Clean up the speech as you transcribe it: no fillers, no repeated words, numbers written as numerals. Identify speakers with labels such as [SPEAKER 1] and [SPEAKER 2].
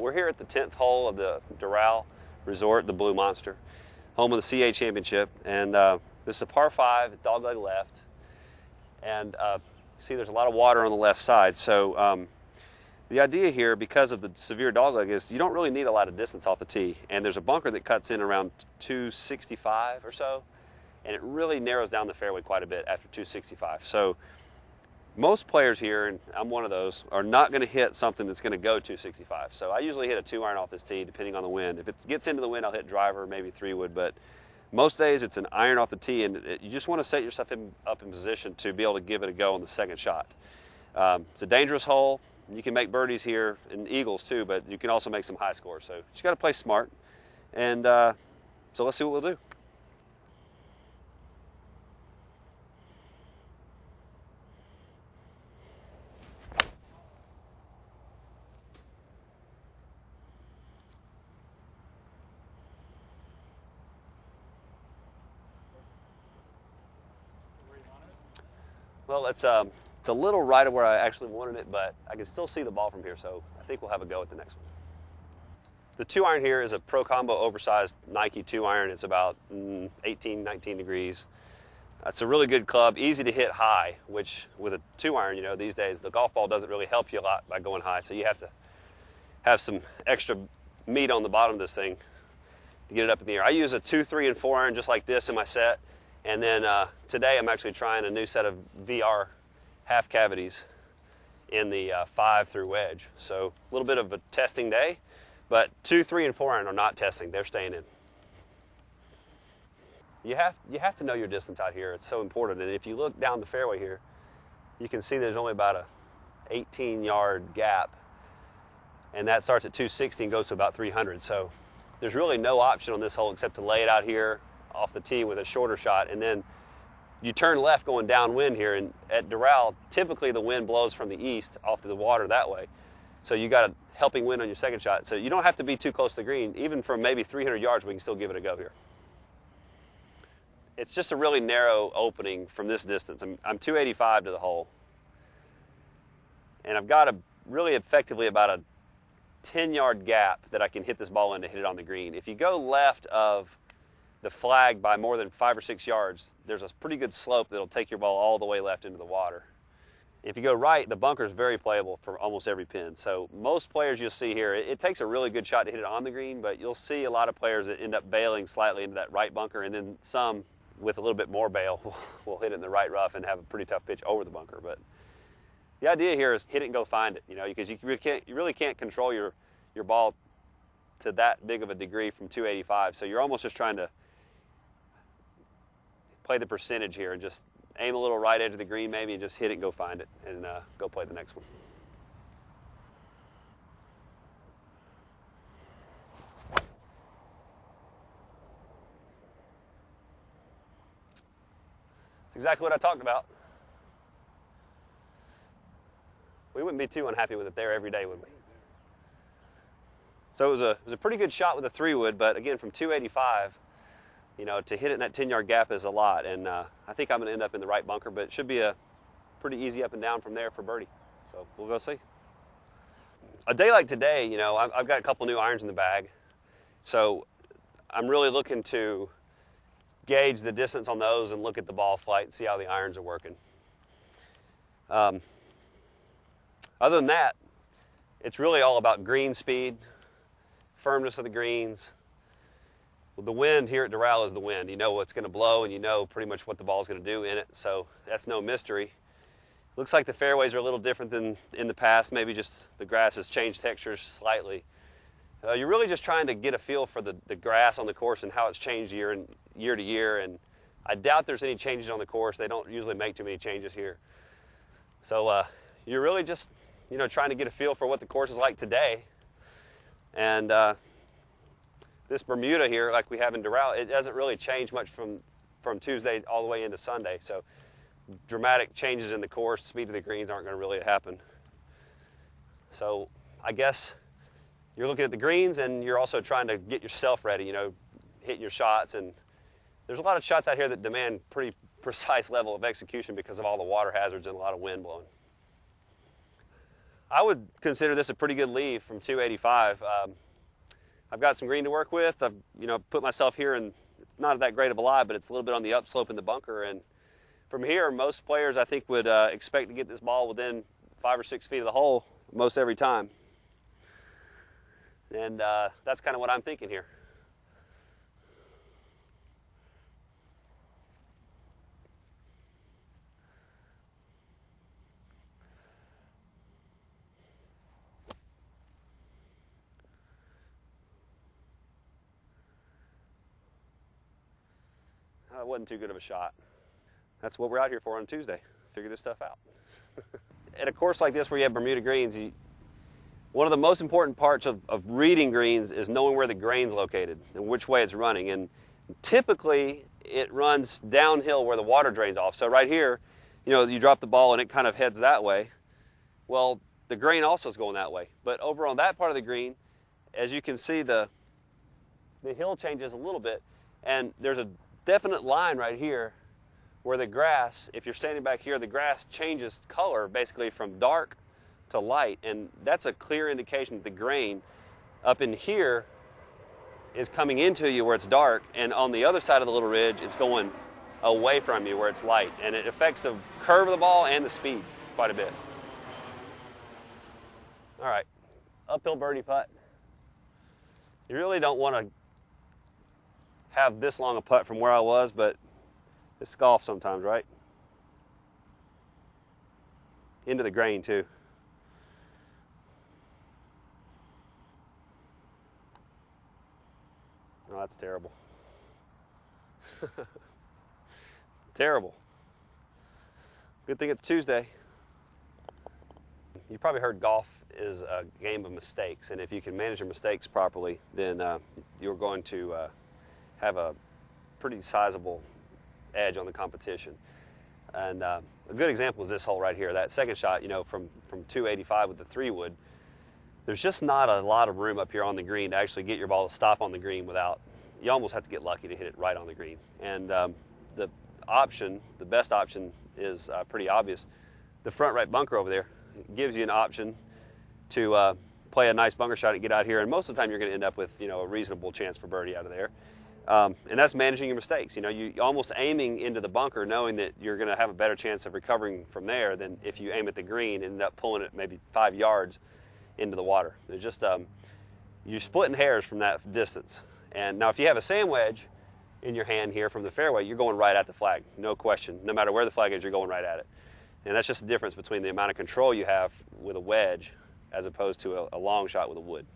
[SPEAKER 1] We're here at the 10th hole of the Doral Resort, the Blue Monster, home of the CA Championship. And this is a par 5, dogleg left. And see, there's a lot of water on the left side. So the idea here, because of the severe dogleg, is you don't really need a lot of distance off the tee. And there's a bunker that cuts in around 265 or so. And it really narrows down the fairway quite a bit after 265. So most players here, and I'm one of those, are not going to hit something that's going to go 265. So I usually hit a 2-iron off this tee, depending on the wind. If it gets into the wind, I'll hit driver, maybe 3-wood. But most days, it's an iron off the tee, and you just want to set yourself up in position to be able to give it a go on the second shot. It's a dangerous hole. You can make birdies here, and eagles too, but you can also make some high scores. So you just got to play smart. And so let's see what we'll do. Well, it's a little right of where I actually wanted it, but I can still see the ball from here, so I think we'll have a go at the next one. The 2-iron here is a Pro Combo oversized Nike 2-iron. It's about 18, 19 degrees. It's a really good club, easy to hit high, which with a 2-iron, you know, these days the golf ball doesn't really help you a lot by going high, so you have to have some extra meat on the bottom of this thing to get it up in the air. I use a 2, 3, and 4-iron just like this in my set. And then today I'm actually trying a new set of VR half cavities in the 5 through wedge. So a little bit of a testing day, but 2, 3, and 4-iron are not testing. They're staying in. You have to know your distance out here. It's so important. And if you look down the fairway here, you can see there's only about a 18-yard gap. And that starts at 260 and goes to about 300. So there's really no option on this hole except to lay it out here off the tee with a shorter shot, and then you turn left going downwind here, and at Doral, typically the wind blows from the east off to the water that way. So you got a helping wind on your second shot. So you don't have to be too close to the green. Even from maybe 300 yards, we can still give it a go here. It's just a really narrow opening from this distance. I'm 285 to the hole. And I've got really effectively about a 10-yard gap that I can hit this ball in to hit it on the green. If you go left of the flag by more than 5 or 6 yards, there's a pretty good slope that'll take your ball all the way left into the water. If you go right, the bunker is very playable for almost every pin. So most players you'll see here, it takes a really good shot to hit it on the green, but you'll see a lot of players that end up bailing slightly into that right bunker, and then some with a little bit more bail will hit it in the right rough and have a pretty tough pitch over the bunker. But the idea here is hit it and go find it, you know, because you really can't control your ball to that big of a degree from 285. So you're almost just trying to play the percentage here and just aim a little right edge of the green maybe and just hit it and go find it and go play the next one. It's exactly what I talked about. We wouldn't be too unhappy with it there every day, would we? So it was a pretty good shot with a 3-wood, but again, from 285, you know, to hit it in that 10-yard gap is a lot, and I think I'm going to end up in the right bunker, but it should be a pretty easy up and down from there for birdie. So we'll go see. A day like today, you know, I've got a couple new irons in the bag, so I'm really looking to gauge the distance on those and look at the ball flight and see how the irons are working. Other than that, it's really all about green speed, firmness of the greens. Well, the wind here at Doral is the wind. You know what's going to blow, and you know pretty much what the ball's going to do in it, so that's no mystery. Looks like the fairways are a little different than in the past. Maybe just the grass has changed textures slightly. You're really just trying to get a feel for the grass on the course and how it's changed year to year, and I doubt there's any changes on the course. They don't usually make too many changes here. So you're really just, you know, trying to get a feel for what the course is like today. And this Bermuda here, like we have in Doral, it doesn't really change much from Tuesday all the way into Sunday. So dramatic changes in the course, speed of the greens aren't going to really happen. So I guess you're looking at the greens and you're also trying to get yourself ready, you know, hitting your shots. And there's a lot of shots out here that demand pretty precise level of execution because of all the water hazards and a lot of wind blowing. I would consider this a pretty good leave from 285. I've got some green to work with. I've put myself here, and it's not that great of a lie, but it's a little bit on the upslope in the bunker. And from here, most players I think would expect to get this ball within 5 or 6 feet of the hole most every time. And that's kind of what I'm thinking here. It wasn't too good of a shot. That's what we're out here for on Tuesday, figure this stuff out. At a course like this where you have Bermuda greens, one of the most important parts of reading greens is knowing where the grain's located and which way it's running. And typically it runs downhill where the water drains off. So right here, you drop the ball and it kind of heads that way. Well, the grain also is going that way. But over on that part of the green, as you can see, the hill changes a little bit, and there's a definite line right here where the grass, if you're standing back here, the grass changes color basically from dark to light, and that's a clear indication that the grain up in here is coming into you where it's dark, and on the other side of the little ridge it's going away from you where it's light, and it affects the curve of the ball and the speed quite a bit. All right, uphill birdie putt. You really don't want to have this long a putt from where I was, but it's golf sometimes, right? Into the grain too. Oh, that's terrible. Terrible. Good thing it's Tuesday. You probably heard golf is a game of mistakes, and if you can manage your mistakes properly, then you're going to have a pretty sizable edge on the competition. And a good example is this hole right here. That second shot, from 285 with the 3-wood, there's just not a lot of room up here on the green to actually get your ball to stop on the green without, you almost have to get lucky to hit it right on the green. And the best option is pretty obvious. The front right bunker over there gives you an option to play a nice bunker shot and get out here, and most of the time you're going to end up with a reasonable chance for birdie out of there. And that's managing your mistakes. You're almost aiming into the bunker knowing that you're going to have a better chance of recovering from there than if you aim at the green and end up pulling it maybe 5 yards into the water. It's just you're splitting hairs from that distance. And now if you have a sand wedge in your hand here from the fairway, you're going right at the flag, no question. No matter where the flag is, you're going right at it. And that's just the difference between the amount of control you have with a wedge as opposed to a long shot with a wood.